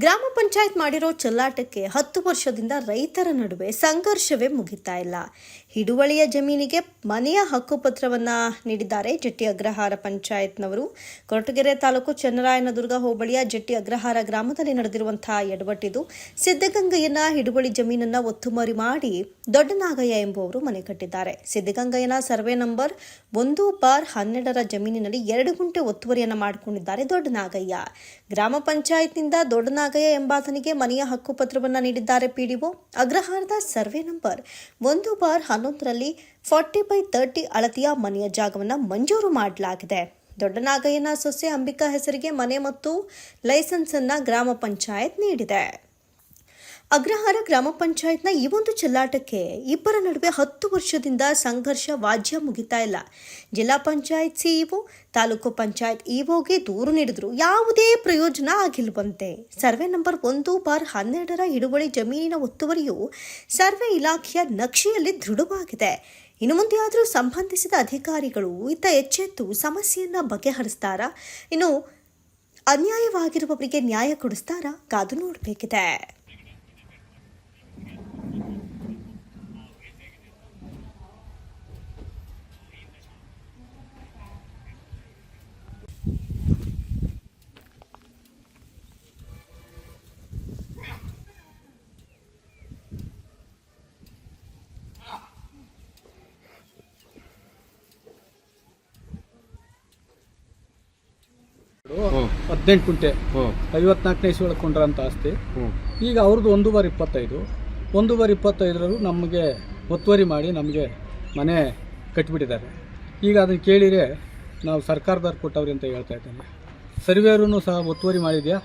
ಗ್ರಾಮ ಪಂಚಾಯತ್ ಮಾಡಿರೋ ಚೆಲ್ಲಾಟಕ್ಕೆ 10 ವರ್ಷದಿಂದ ರೈತರ ನಡುವೆ ಸಂಘರ್ಷವೇ ಮುಗಿತಾ ಇಲ್ಲ. ಹಿಡುವಳಿಯ ಜಮೀನಿಗೆ ಮನೆಯ ಹಕ್ಕುಪತ್ರವನ್ನ ನೀಡಿದ್ದಾರೆ ಜಟ್ಟಿ ಅಗ್ರಹಾರ ಪಂಚಾಯತ್ನವರು. ಕೊರಟಗೆರೆ ತಾಲೂಕು ಚನ್ನರಾಯನದುರ್ಗ ಹೋಬಳಿಯ ಜಟ್ಟಿ ಅಗ್ರಹಾರ ಗ್ರಾಮದಲ್ಲಿ ನಡೆದಿರುವಂತಹ ಎಡವಟ್ಟಿದು. ಸಿದ್ದಗಂಗಯ್ಯನ ಹಿಡುವಳಿ ಜಮೀನನ್ನ ಒತ್ತುವರಿ ಮಾಡಿ ದೊಡ್ಡನಾಗಯ್ಯ ಎಂಬುವರು ಮನೆ ಕಟ್ಟಿದ್ದಾರೆ. ಸಿದ್ದಗಂಗಯ್ಯನ ಸರ್ವೆ ನಂಬರ್ 1/12 ಜಮೀನಿನಲ್ಲಿ 2 ಗುಂಟೆ ಒತ್ತುವರಿಯನ್ನ ಮಾಡಿಕೊಂಡಿದ್ದಾರೆ ದೊಡ್ಡನಾಗಯ್ಯ. ಗ್ರಾಮ ಪಂಚಾಯತ್ನಿಂದ ದೊಡ್ಡನಾಗಯ್ಯ ಎಂಬಾತನಿಗೆ ಮನೆಯ ಹಕ್ಕುಪತ್ರವನ್ನ ನೀಡಿದ್ದಾರೆ ಪಿಡಿಒ. ಅಗ್ರಹಾರದ ಸರ್ವೆ ನಂಬರ್ 1/11ರಲ್ಲಿ 40/30 ಅಳತೆಯ ಮನೆಯ ಜಾಗವನ್ನು ಮಂಜೂರು ಮಾಡಲಾಗಿದೆ. ದೊಡ್ಡನಾಗಯ್ಯನ ಸೊಸೆ ಅಂಬಿಕಾ ಹೆಸರಿಗೆ ಮನೆ ಮತ್ತು ಲೈಸೆನ್ಸ್ ಅನ್ನ ಗ್ರಾಮ ಪಂಚಾಯತ್ ನೀಡಿದೆ. ಅಗ್ರಹಾರ ಗ್ರಾಮ ಪಂಚಾಯತ್ನ ಈ ಒಂದು ಚೆಲ್ಲಾಟಕ್ಕೆ ಇಬ್ಬರ ನಡುವೆ 10 ವರ್ಷದಿಂದ ಸಂಘರ್ಷ ವಾಜ್ಯ ಮುಗಿತಾ ಇಲ್ಲ. ಜಿಲ್ಲಾ ಪಂಚಾಯತ್ ಸಿಇಒ ತಾಲೂಕು ಪಂಚಾಯತ್ ಇಒಗೆ ದೂರು ನೀಡಿದ್ರು ಯಾವುದೇ ಪ್ರಯೋಜನ ಆಗಿಲ್ವಂತೆ. ಸರ್ವೆ ನಂಬರ್ 1/12 ಹಿಡುವಳಿ ಜಮೀನಿನ ಒತ್ತುವರಿಯು ಸರ್ವೆ ಇಲಾಖೆಯ ನಕ್ಷೆಯಲ್ಲಿ ದೃಢವಾಗಿದೆ. ಇನ್ನು ಮುಂದೆ ಆದರೂ ಸಂಬಂಧಿಸಿದ ಅಧಿಕಾರಿಗಳು ಎಚ್ಚೆತ್ತು ಸಮಸ್ಯೆಯನ್ನ ಬಗೆಹರಿಸ್ತಾರಾ? ಇನ್ನು ಅನ್ಯಾಯವಾಗಿರುವವರಿಗೆ ನ್ಯಾಯ ಕೊಡಿಸ್ತಾರಾ? ಕಾದು ನೋಡಬೇಕಿದೆ. ಹದಿನೆಂಟು ಗುಂಟೆ 54ನೇ ಇಸ್ವಿ ಕೊಂಡ್ರಂತ ಆಸ್ತಿ. ಈಗ ಅವ್ರದ್ದು 1/25 1/25 ನಮಗೆ ಒತ್ತುವರಿ ಮಾಡಿ ನಮಗೆ ಮನೆ ಕಟ್ಟಿಬಿಟ್ಟಿದ್ದಾರೆ. ಈಗ ಅದನ್ನು ಕೇಳಿದರೆ ನಾವು ಸರ್ಕಾರದವ್ರು ಕೊಟ್ಟವ್ರಿ ಅಂತ ಹೇಳ್ತಾ ಇದ್ದೇನೆ. ಸರ್ವೇರೂ ಸಹ ಒತ್ತುವರಿ ಮಾಡಿದ್ಯಾ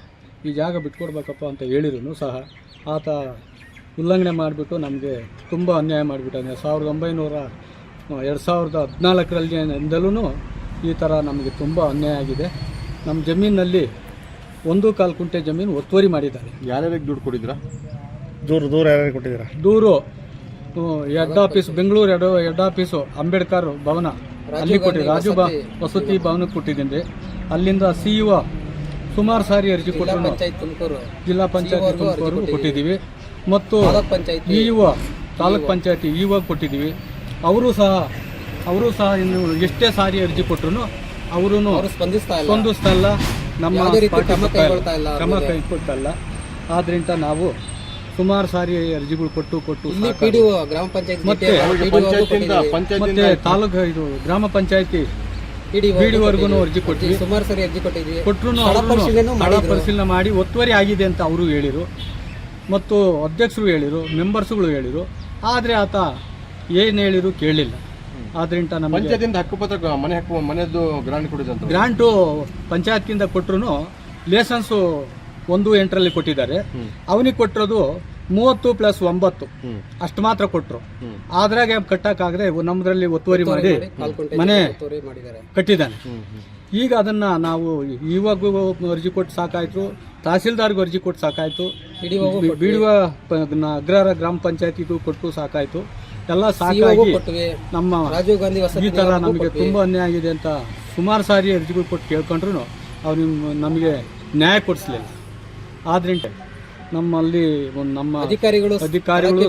ಈ ಜಾಗ ಬಿಟ್ಕೊಡ್ಬೇಕಪ್ಪ ಅಂತ ಹೇಳಿರೂ ಸಹ ಆತ ಉಲ್ಲಂಘನೆ ಮಾಡಿಬಿಟ್ಟು ನಮಗೆ ತುಂಬ ಅನ್ಯಾಯ ಮಾಡಿಬಿಟ್ಟಾನೆ. 2014ರಿಂದಲೂ ಈ ಥರ ನಮಗೆ ತುಂಬ ಅನ್ಯಾಯ ಆಗಿದೆ. ನಮ್ಮ ಜಮೀನಿನಲ್ಲಿ 1.25 ಗುಂಟೆ ಜಮೀನು ಒತ್ತುವರಿ ಮಾಡಿದ್ದಾರೆ. ಯಾರ್ಯಾರಿಗೆ ದುಡ್ಡು ಕೊಟ್ಟಿದ್ದೀರಾ? ದೂರ ಯಾರ್ಯಾರು ಕೊಟ್ಟಿದ್ದೀರಾ? ದೂರು head office Bengaluru head office Ambedkar ಭವನ ಅಲ್ಲಿ ಕೊಟ್ಟಿದ್ದೀನಿ. ರಾಜು ವಸತಿ ಭವನಕ್ಕೆ ಕೊಟ್ಟಿದ್ದೀನಿ ರೀ. ಅಲ್ಲಿಂದ ಸಿಇಒ ಸುಮಾರು ಸಾರಿ ಅರ್ಜಿ ಕೊಟ್ಟರು. ಜಿಲ್ಲಾ ಪಂಚಾಯತ್ ತುಮಕೂರು ಕೊಟ್ಟಿದ್ದೀವಿ ಮತ್ತು ಇಒ ತಾಲೂಕ್ ಪಂಚಾಯತಿ ಇಒ ಕೊಟ್ಟಿದ್ದೀವಿ. ಅವರು ಸಹ ಇನ್ನು ಎಷ್ಟೇ ಸಾರಿ ಅರ್ಜಿ ಕೊಟ್ಟರು ಅವರು ಸ್ಪಂದಿಸ್ತಾ ಇಲ್ಲ. ನಮ್ಮ ಕ್ರಮ ಕೈಗೊಳ್ತಾ ಇಲ್ಲ. ಆದ್ರಿಂದ ನಾವು ಸುಮಾರು ಸಾರಿ ಅರ್ಜಿಗಳು ಕೊಟ್ಟು ಮತ್ತೆ ತಾಲೂಕು ಇದು ಗ್ರಾಮ ಪಂಚಾಯತಿ ಬಿಡಿವರೆಗೂ ಅರ್ಜಿ ಕೊಟ್ಟಿವಿ. ಸುಮಾರು ಸಾರಿ ಅರ್ಜಿ ಕೊಟ್ಟಿದ್ವಿ. ಕೊಟ್ಟರು ಪರಿಶೀಲನೆ ಮಾಡಿ ಒತ್ತುವರಿ ಆಗಿದೆ ಅಂತ ಅವರು ಹೇಳಿರು ಮತ್ತು ಅಧ್ಯಕ್ಷರು ಹೇಳಿರು, ಮೆಂಬರ್ಸ್ಗಳು ಹೇಳಿರು. ಆದರೆ ಆತ ಏನು ಹೇಳಿರು ಕೇಳಲಿಲ್ಲ. ಆದ್ರಿಂದ ನಮಗೆ ಪಂಚಾಯತಿಂದ ಹಕ್ಕುಪತ್ರ ಮನೆಯದ್ದು ಗ್ರಾಂಟು ಪಂಚಾಯತ್ನಿಂದ ಕೊಟ್ಟರು ಲೈಸೆನ್ಸು 1/8ರಲ್ಲಿ ಕೊಟ್ಟಿದ್ದಾರೆ. ಅವನಿಗೆ ಕೊಟ್ಟಿರೋದು 30+9 ಅಷ್ಟು ಮಾತ್ರ ಕೊಟ್ಟರು. ಅದ್ರಾಗೆ ಕಟ್ಟಕ್ಕಾಗದೆ ನಮ್ಮದ್ರಲ್ಲಿ ಒತ್ತುವರಿ ಮಾಡಿ ಮನೆ ಕಟ್ಟಿದ್ದಾನೆ. ಈಗ ಅದನ್ನ ನಾವು ಇವಾಗೂ ಅರ್ಜಿ ಕೊಟ್ಟು ಸಾಕಾಯ್ತು, ತಹಸೀಲ್ದಾರ್ಗೂ ಅರ್ಜಿ ಕೊಟ್ಟು ಸಾಕಾಯ್ತು, ಬಿಡುವ ಅಗ್ರಹಾರ ಗ್ರಾಮ ಪಂಚಾಯತಿಗೂ ಕೊಟ್ಟು ಸಾಕಾಯ್ತು. ಎಲ್ಲ ಸಾಕಾಗಿ ನಮ್ಮ ಈ ಥರ ನಮಗೆ ತುಂಬ ಅನ್ಯಾಯ ಆಗಿದೆ ಅಂತ ಸುಮಾರು ಸಾರಿ ಅರ್ಜಿಗಳು ಕೊಟ್ಟು ಕೇಳ್ಕೊಂಡ್ರು ಅವ್ರು ನಮಗೆ ನ್ಯಾಯ ಕೊಡಿಸ್ಲಿಲ್ಲ. ಆದ್ರಿಂದ ನಮ್ಮಲ್ಲಿ ನಮ್ಮ ಅಧಿಕಾರಿಗಳು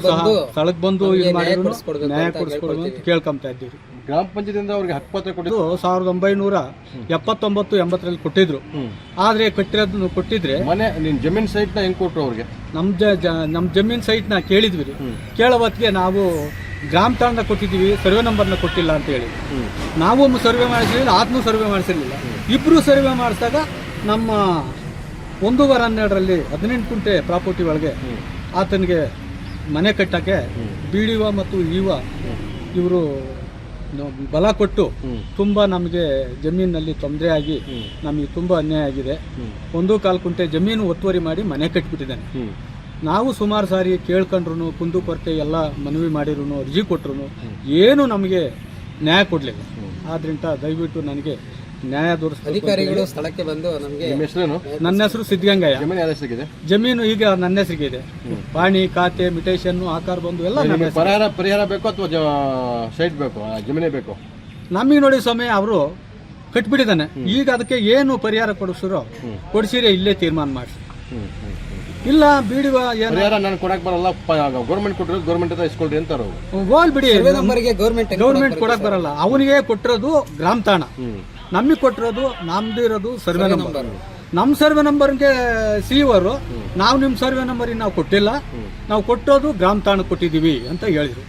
ಸಹ ಸ್ಥಳಕ್ಕೆ ಬಂದು ನ್ಯಾಯ ಕೊಡಿಸ್ಕೊಡ್ಬೇಕು ಅಂತ ಕೇಳ್ಕೊಂತ ಇದ್ದೀವಿ. ಗ್ರಾಮ ಪಂಚಾಯತಿಂದ ಅವ್ರಿಗೆ ಹಕ್ಕುಪತ್ರ ಕೊಟ್ಟಿದ್ದು 1979-80ರಲ್ಲಿ ಕೊಟ್ಟಿದ್ರು. ಆದ್ರೆ ಕೊಟ್ಟಿದ್ರೆ ಮನೆ ಜಮೀನ್ ಸೈಟ್ ನ ಹೆಂಗ್ ಕೊಟ್ಟರು ಅವ್ರಿಗೆ? ನಮ್ ಜಮೀನ್ ಸೈಟ್ ನ ಕೇಳಿದ್ವಿ ರೀ. ಕೇಳೋ ಹೊತ್ತಿಗೆ ನಾವು ಗ್ರಾಮ ತಾಂಡ ಕೊಟ್ಟಿದ್ದೀವಿ, ಸರ್ವೆ ನಂಬರ್ನ ಕೊಟ್ಟಿಲ್ಲ ಅಂತ ಹೇಳಿ ನಾವು ಸರ್ವೆ ಮಾಡಿಸಿರ್ಲಿಲ್ಲ, ಆತನೂ ಸರ್ವೆ ಮಾಡಿಸಿರ್ಲಿಲ್ಲ. ಇಬ್ರು ಸರ್ವೆ ಮಾಡಿಸಿದಾಗ ನಮ್ಮ 1/12ರಲ್ಲಿ 18 ಗುಂಟೆ ಪ್ರಾಪರ್ಟಿ ಒಳಗೆ ಆತನಿಗೆ ಮನೆ ಕಟ್ಟಕ್ಕೆ ಬಿಡಿಒ ಮತ್ತು ಇವರು ಬಲ ಕೊಟ್ಟು ತುಂಬಾ ನಮಗೆ ಜಮೀನಿನಲ್ಲಿ ತೊಂದರೆ ಆಗಿ ನಮಗೆ ತುಂಬಾ ಅನ್ಯಾಯ ಆಗಿದೆ. 1.25 ಗುಂಟೆ ಜಮೀನು ಒತ್ತುವರಿ ಮಾಡಿ ಮನೆ ಕಟ್ಟಿಬಿಟ್ಟಿದ್ದಾನೆ. ನಾವು ಸುಮಾರು ಸಾರಿ ಕೇಳ್ಕೊಂಡ್ರು ಕುಂದುಕೊರತೆ ಎಲ್ಲ ಮನವಿ ಮಾಡಿರು, ಅರ್ಜಿ ಕೊಟ್ಟರು, ಏನು ನಮಗೆ ನ್ಯಾಯ ಕೊಡಲಿಲ್ಲ. ಆದ್ರಿಂದ ದಯವಿಟ್ಟು ನನಗೆ ನ್ಯಾಯ ದೊರಕಿಸಿ. ಅಧಿಕಾರಿಗಳು ಸ್ಥಳಕ್ಕೆ ಬಂದು ನಮಗೆ ನನ್ನ ಹೆಸರು ಸಿದ್ದಗಂಗಯ್ಯ. ಜಮೀನು ಈಗ ನನ್ನ ಹೆಸರಿಗೆ ಇದೆ. ಪಾಣಿ, ಖಾತೆ, ಮಿಟೇಷನ್, ಆಕಾರ ಬಂದು ಎಲ್ಲ ಪರಿಹಾರ ಬೇಕು ಅಥವಾ ಸೈಟ್ ಬೇಕು, ಜಮೀನೇ ಬೇಕು? ನಮಗೆ ನೋಡಿ ಸ್ವಾಮಿ, ಅವರು ಕಟ್ಬಿಟ್ಟಿದ್ದಾನೆ. ಈಗ ಅದಕ್ಕೆ ಏನು ಪರಿಹಾರ ಕೊಡಿಸಿರೋ ಕೊಡಿಸಿರೇ ಇಲ್ಲೇ ತೀರ್ಮಾನ ಮಾಡಿಸಿ. ಇಲ್ಲ ಬಿಡುವ ಏನು ಪರಿಹಾರ ನಾನು ಕೊಡಕ್ ಬರಲ್ಲ, ಗೌರ್ಮೆಂಟ್ ಕೊಟ್ಟಿರೋದು ಗೌರ್ಮೆಂಟ್ ಹತ್ರ ಇಸ್ಕೊಳ್ರಿ ಅಂತಾರ ಹೋಲ್ ಬಿಡಿ, ನಂಬರ್ಗೆ ಗೌರ್ಮೆಂಟ್ ಕೊಡಕ್ ಬರಲ್ಲ. ಅವನಿಗೆ ಕೊಟ್ಟಿರೋದು ಗ್ರಾಮ ತಾಣ, ನಮಗೆ ಕೊಟ್ಟಿರೋದು ನಮ್ದು ಇರೋದು ಸರ್ವೆ ನಂಬರ್. ನಮ್ಮ ಸರ್ವೆ ನಂಬರ್ಗೆ ಸಿಇವರು ನಾವು ನಿಮ್ಮ ಸರ್ವೆ ನಂಬರಿಗೆ ನಾವು ಕೊಟ್ಟಿಲ್ಲ, ನಾವು ಕೊಟ್ಟೋದು ಗ್ರಾಮ ತಾಣ ಕೊಟ್ಟಿದ್ದೀವಿ ಅಂತ ಹೇಳಿದ್ರು.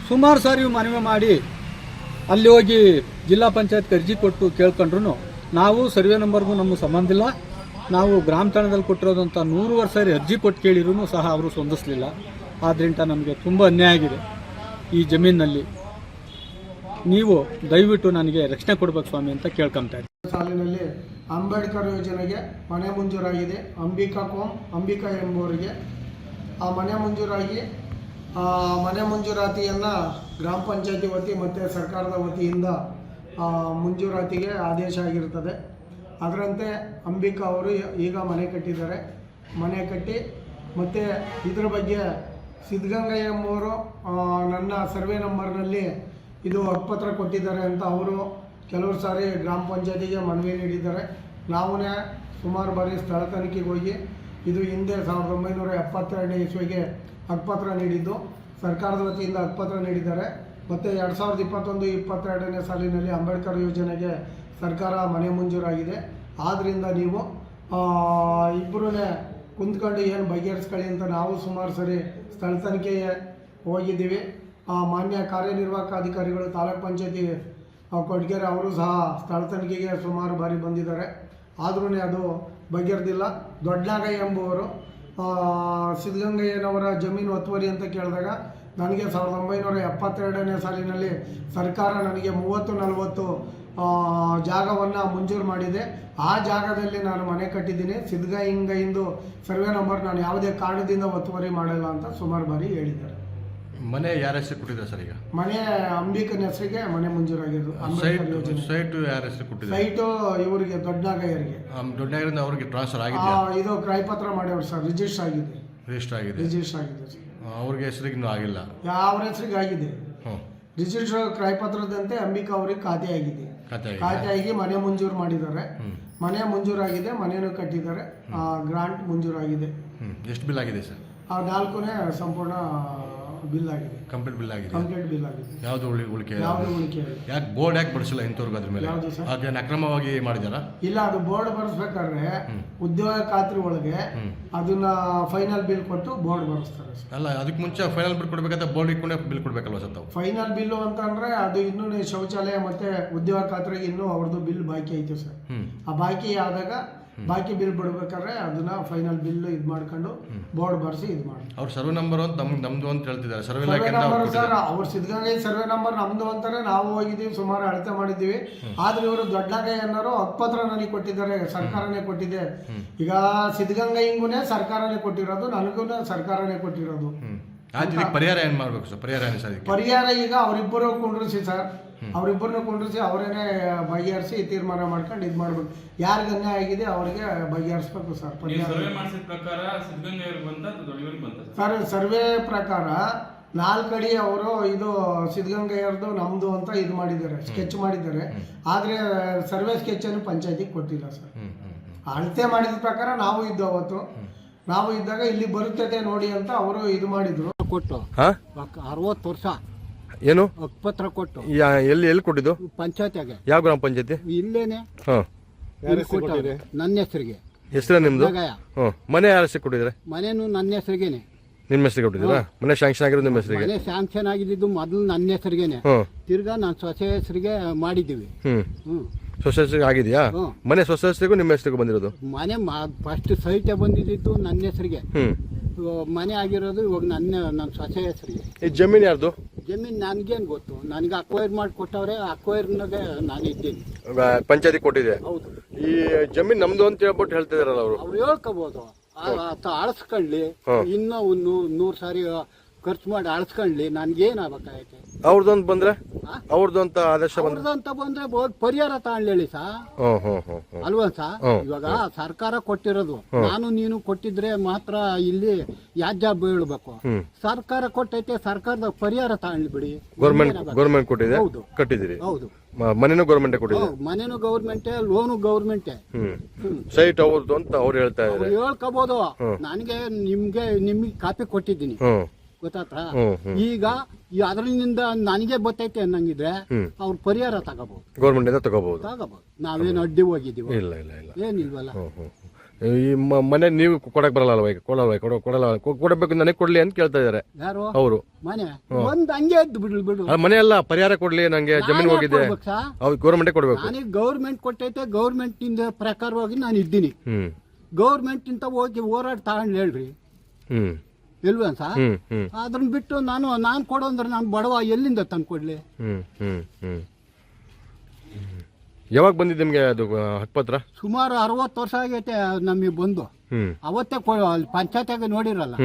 ಸುಮಾರು ಸಾರಿ ಮನವಿ ಮಾಡಿ ಅಲ್ಲಿ ಹೋಗಿ ಜಿಲ್ಲಾ ಪಂಚಾಯತ್ ಅರ್ಜಿ ಕೊಟ್ಟು ಕೇಳ್ಕೊಂಡ್ರು ನಾವು ಸರ್ವೆ ನಂಬರ್ಗೂ ನಮಗೆ ಸಂಬಂಧ ಇಲ್ಲ, ನಾವು ಗ್ರಾಮ ತಾಣದಲ್ಲಿ ಕೊಟ್ಟಿರೋದು ಅಂತ 100 ವರ್ಷ ಅರ್ಜಿ ಕೊಟ್ಟು ಕೇಳಿರೂ ಸಹ ಅವರು ಸ್ಪಂದಿಸಲಿಲ್ಲ. ಆದ್ದರಿಂದ ನಮಗೆ ತುಂಬ ಅನ್ಯಾಯ ಆಗಿದೆ ಈ ಜಮೀನಿನಲ್ಲಿ. ನೀವು ದಯವಿಟ್ಟು ನನಗೆ ರಕ್ಷಣೆ ಕೊಡ್ಬೇಕು ಸ್ವಾಮಿ ಅಂತ ಕೇಳ್ಕೊಂತಾ ಇದ್ದೀನಿ. ಸಾಲಿನಲ್ಲಿ ಅಂಬೇಡ್ಕರ್ ಯೋಜನೆಗೆ ಮನೆ ಮಂಜೂರಾಗಿದೆ. ಅಂಬಿಕಾ ಎಂಬುವರಿಗೆ ಆ ಮನೆ ಮಂಜೂರಾಗಿ ಮನೆ ಮಂಜೂರಾತಿಯನ್ನು ಗ್ರಾಮ ಪಂಚಾಯತಿ ವತಿ ಮತ್ತು ಸರ್ಕಾರದ ವತಿಯಿಂದ ಮಂಜೂರಾತಿಗೆ ಆದೇಶ ಆಗಿರುತ್ತದೆ. ಅದರಂತೆ ಅಂಬಿಕಾ ಅವರು ಈಗ ಮನೆ ಕಟ್ಟಿದ್ದಾರೆ. ಮನೆ ಕಟ್ಟಿ ಮತ್ತು ಇದರ ಬಗ್ಗೆ ಸಿದ್ಧಗಂಗಯ್ಯ ಎಂಬುವರು ನನ್ನ ಸರ್ವೆ ನಂಬರ್ನಲ್ಲಿ ಇದು ಹಕ್ಕುಪತ್ರ ಕೊಟ್ಟಿದ್ದಾರೆ ಅಂತ ಅವರು ಕೆಲವರು ಸಾರಿ ಗ್ರಾಮ ಪಂಚಾಯತಿಗೆ ಮನವಿ ನೀಡಿದ್ದಾರೆ. ನಾವೇ ಸುಮಾರು ಬಾರಿ ಸ್ಥಳ ತನಿಖೆಗೆ ಹೋಗಿ ಇದು ಹಿಂದೆ 1972ನೇ ಇಸ್ವಿಗೆ ಹಕ್ಕುಪತ್ರ ನೀಡಿದ್ದು, ಸರ್ಕಾರದ ವತಿಯಿಂದ ಹಕ್ಕುಪತ್ರ ನೀಡಿದ್ದಾರೆ. ಮತ್ತು 2021-22ನೇ ಸಾಲಿನಲ್ಲಿ ಅಂಬೇಡ್ಕರ್ ಯೋಜನೆಗೆ ಸರ್ಕಾರ ಮನೆ ಮಂಜೂರಾಗಿದೆ. ಆದ್ದರಿಂದ ನೀವು ಇಬ್ಬರೂ ಕುಂತ್ಕೊಂಡು ಏನು ಬಗೆಹರಿಸ್ಕೊಳ್ಳಿ ಅಂತ ನಾವು ಸುಮಾರು ಸರಿ ಸ್ಥಳ ತನಿಖೆಗೆ ಹೋಗಿದ್ದೀವಿ. ಮಾನ್ಯ ಕಾರ್ಯನಿರ್ವಾಹಕ ಅಧಿಕಾರಿಗಳು ತಾಲೂಕ್ ಪಂಚಾಯತಿ ಕೊಟ್ಗೆರೆ ಅವರು ಸಹ ಸ್ಥಳ ತನಿಖೆಗೆ ಸುಮಾರು ಬಾರಿ ಬಂದಿದ್ದಾರೆ. ಆದ್ರೂ ಅದು ಬಗೆಹರಿದಿಲ್ಲ. ದೊಡ್ಡನಾಗಯ್ಯ ಎಂಬುವರು ಸಿದ್ಧಗಂಗಯ್ಯನವರ ಜಮೀನು ಒತ್ತುವರಿ ಅಂತ ಕೇಳಿದಾಗ ನನಗೆ 1972ನೇ ಸಾಲಿನಲ್ಲಿ ಸರ್ಕಾರ ನನಗೆ 30-40 ಜಾಗವನ್ನು ಮಂಜೂರು ಮಾಡಿದೆ. ಆ ಜಾಗದಲ್ಲಿ ನಾನು ಮನೆ ಕಟ್ಟಿದ್ದೀನಿ. ಸಿದ್ಧಗಂಗಯ್ಯಂದು ಸರ್ವೆ ನಂಬರ್ ನಾನು ಯಾವುದೇ ಕಾರಣದಿಂದ ಒತ್ತುವರಿ ಮಾಡಲ್ಲ ಅಂತ ಸುಮಾರು ಬಾರಿ ಹೇಳಿದ್ದಾರೆ. ಮನೆ ಯಾರ ಹೆಸರು ಕೊಟ್ಟಿದ್ದಾರೆ ಸರ್? ಈಗ ಮನೆ ಅಂಬಿಕನ ಹೆಸರಿಗೆ ಮನೆ ಮಂಜೂರಾಗಿದ್ದು. ಸೈಟ್ ಯಾರ ಹೆಸರು ಕೊಟ್ಟಿದ್ದಾರೆ? ಸೈಟು ಇವರಿಗೆ ದೊಡ್ಡನಾಗಯ್ಯರಿಗೆ. ದೊಡ್ಡನಾಗರಿಂದ ಅವ್ರಿಗೆ ಟ್ರಾನ್ಸ್ಫರ್ ಆಗಿದೆ? ಇದು ಕ್ರಯಪತ್ರ ಮಾಡ್ಯವ್ರು ಸರ್, ರಿಜಿಸ್ಟರ್ ಆಗಿದೆ. ರಿಜಿಸ್ಟರ್ ಆಗಿದೆ ಸರ್. ಅವ್ರಿಗೆ ಹೆಸರಿಗೆ ಇನ್ನೂ ಆಗಿಲ್ಲ? ಅವ್ರ ಹೆಸರಿಗೆ ಆಗಿದೆ. ರಿಜಿಸ್ಟರ್ ಕ್ರಯಪತ್ರದಂತೆ ಅಂಬಿಕಾ ಅವ್ರಿಗೆ ಖಾತೆ ಆಗಿದೆ. ಖಾತೆ ಆಗಿ ಮನೆ ಮಂಜೂರು ಮಾಡಿದ್ದಾರೆ. ಮನೆ ಮಂಜೂರಾಗಿದೆ, ಮನೆಯನ್ನು ಕಟ್ಟಿದ್ದಾರೆ. ಗ್ರಾಂಟ್ ಮಂಜೂರಾಗಿದೆ. ಎಷ್ಟು ಬಿಲ್ ಆಗಿದೆ ಸರ್? 4ನೇ ಸಂಪೂರ್ಣ ಬಿಲ್ ಆಗಿದೆ. ಕಂಪ್ಲೀಟ್ ಬಿಲ್ ಆಗಿದೆ. ಯಾವುದು ಉಳಿಕೆ? ಯಾಕೆ ಬೋರ್ಡ್ ಯಾಕೆ ಬಡಿಸಿಲ್ಲ ಇಂಥವ್ರಿಗೆ ಅದ್ರ ಮೇಲೆ? ಅದೇನು ಅಕ್ರಮವಾಗಿ ಮಾಡಿದಾರಾ? ಇಲ್ಲ, ಅದು ಬೋರ್ಡ್ ಬರೆಸ್ಬೇಕಾದ್ರೆ ಉದ್ಯೋಗ ಖಾತ್ರಿ ಒಳಗೆ ಅದನ್ನ ಫೈನಲ್ ಬಿಲ್ ಕೊಟ್ಟು ಬೋರ್ಡ್ ಬರೆಸ್ತಾರೆ. ಅಲ್ಲ, ಅದಕ್ಕೆ ಮುಂಚೆ ಫೈನಲ್ ಬಿಲ್ ಕೊಡ್ಬೇಕಾದ್ರೆ ಬೋರ್ಡ್ ಇಟ್ಕೊಂಡೆ ಬಿಲ್ ಕೊಡ್ಬೇಕಲ್ವ ಸರ್ ತಾವು? ಫೈನಲ್ ಬಿಲ್ ಅಂತಂದ್ರೆ ಅದು ಇನ್ನೂ ಶೌಚಾಲಯ ಮತ್ತೆ ಉದ್ಯೋಗ ಖಾತ್ರಿಗೆ ಇನ್ನೂ ಅವ್ರದ್ದು ಬಿಲ್ ಬಾಕಿ ಐತೆ ಸರ್. ಆ ಬಾಕಿ ಆದಾಗ ಬಾಕಿ ಬಿಲ್ ಬಿಡ್ಬೇಕಾದ್ರೆ ಅದನ್ನ ಫೈನಲ್ ಬಿಲ್ ಇದು ಮಾಡ್ಕೊಂಡು ಬೋರ್ಡ್ ಬರ್ಸಿ ಇದು ಮಾಡಿ. ಅವ್ರ ಸರ್ವೆ ನಂಬರ್ ಅಂತ ನಮ್ದು ಅಂತ ಹೇಳ್ತಿದ್ದಾರೆ. ಸರ್ವೆ ನಂಬರ್ ಸರ್, ಅವ್ರ ಸಿದ್ಧಗಂಗಯ್ಯ ಸರ್ವೆ ನಂಬರ್ ನಮ್ದು ಅಂತಾರೆ. ನಾವು ಹೋಗಿದ್ದೀವಿ, ಸುಮಾರು ಅಳತೆ ಮಾಡಿದ್ದೀವಿ. ಆದ್ರೆ ಇವರು ದೊಡ್ಡನಾಗಯ್ಯ ಅನ್ನೋರು ಹಕ್ಕುಪತ್ರ ನನಗೆ ಕೊಟ್ಟಿದ್ದಾರೆ, ಸರ್ಕಾರನೇ ಕೊಟ್ಟಿದೆ. ಈಗ ಸಿದ್ಧಗಂಗಯ್ಯಂಗೂ ಸರ್ಕಾರನೇ ಕೊಟ್ಟಿರೋದು, ನನಗೂ ಸರ್ಕಾರನೇ ಕೊಟ್ಟಿರೋದು. ಪರಿಹಾರ ಏನ್ ಮಾಡ್ಬೇಕು ಸರ್? ಪರಿಹಾರ ಈಗ ಅವರಿಬ್ಬರು ಕುಂಡ್ರಿಸಿ ಸರ್, ಅವರಿಬ್ಬರನ್ನ ಕುಂಡ್ರಿಸಿ ಅವರೇನೆ ಬಗೆಹರಿಸಿ ತೀರ್ಮಾನ ಮಾಡ್ಕೊಂಡು ಇದು ಮಾಡ್ಬೇಕು. ಯಾರಿಗೆ ಅನ್ಯಾಯ ಆಗಿದೆ ಅವರಿಗೆ ಬಗೆಹರಿಸ್ಬೇಕು ಸರ್. ಪರಿಹಾರ ಸರ್, ಸರ್ವೆ ಪ್ರಕಾರ 4 ಅಡಿ ಅವರು ಇದು ಸಿದ್ಧಗಂಗಯ್ಯರ್ದು ನಮ್ದು ಅಂತ ಇದು ಮಾಡಿದ್ದಾರೆ, ಸ್ಕೆಚ್ ಮಾಡಿದ್ದಾರೆ. ಆದ್ರೆ ಸರ್ವೆ ಸ್ಕೆಚ್ ಅನ್ನು ಪಂಚಾಯತಿಗೆ ಕೊಟ್ಟಿಲ್ಲ ಸರ್. ಅಳತೆ ಮಾಡಿದ ಪ್ರಕಾರ ನಾವು ಇದ್ದು ಅವತ್ತು ನಾವು ಇದ್ದಾಗ ಇಲ್ಲಿ ಬರುತ್ತದೆ ನೋಡಿ ಅಂತ ಅವರು ಇದು ಮಾಡಿದ್ರು. ಕೊಟ್ಟು 60 ವರ್ಷ ಏನು ಹಕ್ಕುಪತ್ರ ಕೊಟ್ಟು ಎಲ್ಲಿ ಕೊಟ್ಟಿದ್ದು? ಪಂಚಾಯತಿಗೆ. ಯಾವ ಗ್ರಾಮ ಪಂಚಾಯತಿ? ಇಲ್ಲೇನೆ ನನ್ನ ಹೆಸರಿಗೆ. ಹೆಸರ ನಿಮ್ದು? ಮನೆ ಯಾರ ಹೆಸರು ಕೊಟ್ಟಿದ್ರೆ? ಮನೇನು ನನ್ನ ಹೆಸರಿಗೇನೆ. ನಿಮ್ಮ ಹೆಸರಿಗೆ ಕೊಟ್ಟಿದ್ದೀರಾ? ಮನೆ ಶಾಂಕ್ಷನ್ ಆಗಿರೋದು ನಿಮ್ಮ ಹೆಸರಿಗೆ? ಮನೆ ಶಾಂಕ್ಷನ್ ಆಗಿದ್ದು ಮೊದಲು ನನ್ನ ಹೆಸರಿಗೇನೆ. ತಿರ್ಗಾ ನಾನು ಸೊಸೆ ಹೆಸರಿಗೆ ಮಾಡಿದ್ದೀವಿ. ಸೊಸೆ ಹೆಸರಿಗೆ ಆಗಿದೆಯಾ? ಮನೆ ಸೊಸೆ ಹೆಸರಿಗೂ ನಿಮ್ಮ ಹೆಸರಿಗೂ ಬಂದಿರೋದು? ಮನೆ ಫಸ್ಟ್ ಸೈಟೇ ಬಂದಿದ್ದು ನನ್ನ ಹೆಸರಿಗೆ. ಮನೆ ಆಗಿರೋದು ಇವಾಗ ನನ್ನ ಸೊಸೆ ಹೆಸರಿಗೆ. ಈ ಜಮೀನು ಯಾರ್ದು? ಜಮೀನು ನನ್ಗೇನು ಗೊತ್ತು, ನನಗೆ ಅಕ್ವೈರ್ ಮಾಡಿ ಕೊಟ್ಟವ್ರೆ. ಅಕ್ವೈರ್ನಾಗೆ ನಾನು ಇದ್ದೀನಿ. ಪಂಚಾಯತಿ ಕೊಟ್ಟಿದೆ. ಹೌದು. ಈ ಜಮೀನು ನಮ್ದು ಅಂತ ಹೇಳ್ಬಿಟ್ಟು ಹೇಳ್ತಿದಾರಲ್ಲ ಅವರು? ಅವ್ರು ಹೇಳ್ಕೋಬಹುದು, ಅಳಸ್ಕೊಳ್ಳಿ. ಇನ್ನೂ 100 ಸಾರಿ ಖರ್ಚು ಮಾಡಿ ಅಳಸ್ಕೊಳ್ಳಿ, ನನ್ಗೇನಾಗಬೇಕಾಗೈತೆ? ಅವ್ರದ್ದೊಂದು ಬಂದ್ರೆ ಅವ್ರದ್ದು ಅಂತ ಆದೇಶ ಬಂದ್ರೆ ಅವ್ರದಂತ ಬಂದ್ರೆ ಪರಿಹಾರ ತಗೊಳ್ಳಿ ಸಾ ಅಲ್ವಾ ಸಾ ಇವಾಗ ಸರ್ಕಾರ ಕೊಟ್ಟಿರೋದು ನಾನು ನೀನು ಕೊಟ್ಟಿದ್ರೆ ಮಾತ್ರ ಇಲ್ಲಿ ಯಾಜ್ಯ ಬೀಳ್ಬೇಕು. ಸರ್ಕಾರ ಕೊಟ್ಟೈತೆ, ಸರ್ಕಾರದ ಪರಿಹಾರ ತಗೊಳ್ಳಿ ಬಿಡಿ. ಗೌರ್ಮೆಂಟ್ ಕೊಟ್ಟಿದೆ, ಹೌದು. ಕಟ್ಟಿದಿರಿ. ಹೌದು, ಮನೆನೂ ಗೌರ್ಮೆಂಟ್ ಕೊಟ್ಟಿದೆ, ಮನೇನು ಗೌರ್ಮೆಂಟೇ, ಲೋನು ಗೌರ್ಮೆಂಟೇ, ಸೈಟ್ ಅವ್ರದ್ದು ಅಂತ ಅವ್ರು ಹೇಳ್ತಾ ಇದ್ದಾರೆ. ಹೇಳ್ಕೋಬಹುದು. ನನಗೆ ನಿಮ್ಗೆ ಕಾಪಿ ಕೊಟ್ಟಿದ್ದೀನಿ, ಗೊತ್ತಾತ್ರ. ಈಗ ಅದರಿಂದ ನನಗೆ ಗೊತ್ತೈತೆ ಅನ್ನಂಗಿದ್ರೆ ಅವ್ರ ಪರಿಹಾರ ತಗೋಬಹುದು, ಗೌರ್ಮೆಂಟ್ ಇಂದ ತಗೋಬಹುದು. ನಾವೇನು ಅಡ್ಡಿ ಹೋಗಿದ್ದೀವಿ? ಇಲ್ಲ ಇಲ್ಲ ಇಲ್ಲ, ಏನಿಲ್ವಲ್ಲ. ಈ ಮನೆ ನೀವು ಕೊಡಕ್ ಬರಲ್ಲ, ಕೊಡಲ್ಲ, ಕೊಡಬೇಕು ನನಗೆ ಕೊಡ್ಲಿ ಅಂತ ಕೇಳ್ತಾ ಇದಾರೆ ಯಾರು? ಅವರು. ಮನೆ ಒಂದ್ ಹಂಗೆ ಎದ್ದು ಬಿಡು. ಮನೆ ಎಲ್ಲ ಪರಿಹಾರ ಕೊಡ್ಲಿ, ನಂಗೆ ಜಮೀನು ಹೋಗಿದೆ, ಅವ್ರು ಗೌರ್ಮೆಂಟ್ ಕೊಡ್ಬೇಕು. ನನಗೆ ಗೌರ್ಮೆಂಟ್ ಕೊಟ್ಟೈತೆ, ಗೌರ್ಮೆಂಟ್ ಇಂದ ಪ್ರಕಾರವಾಗಿ ನಾನು ಇದ್ದೀನಿ. ಗೌರ್ಮೆಂಟ್ ಇಂದ ಹೋಗಿ ಹೋರಾಟ ತಗೊಂಡು ಹೇಳ್ರಿ, ಇಲ್ವಾ ಸಾ? ಅದನ್ನ ಬಿಟ್ಟು ನಾನು ಕೊಡೋ ಅಂದ್ರೆ ನಾನು ಬಡವ ಎಲ್ಲಿಂದ ತಂದು ಕೊಡ್ಲಿ? ಯಾವಾಗ ಬಂದಿದ್ದು ನಿಮ್ಗೆ ಅದು ಹಕ್ಕುಪತ್ರ? ಸುಮಾರು 60 ವರ್ಷ ಆಗೈತೆ ನಮಗೆ ಬಂದು. ಅವತ್ತೇ ಪಂಚಾಯತ್ಯಾಗ ನೋಡಿರಲ್ಲ.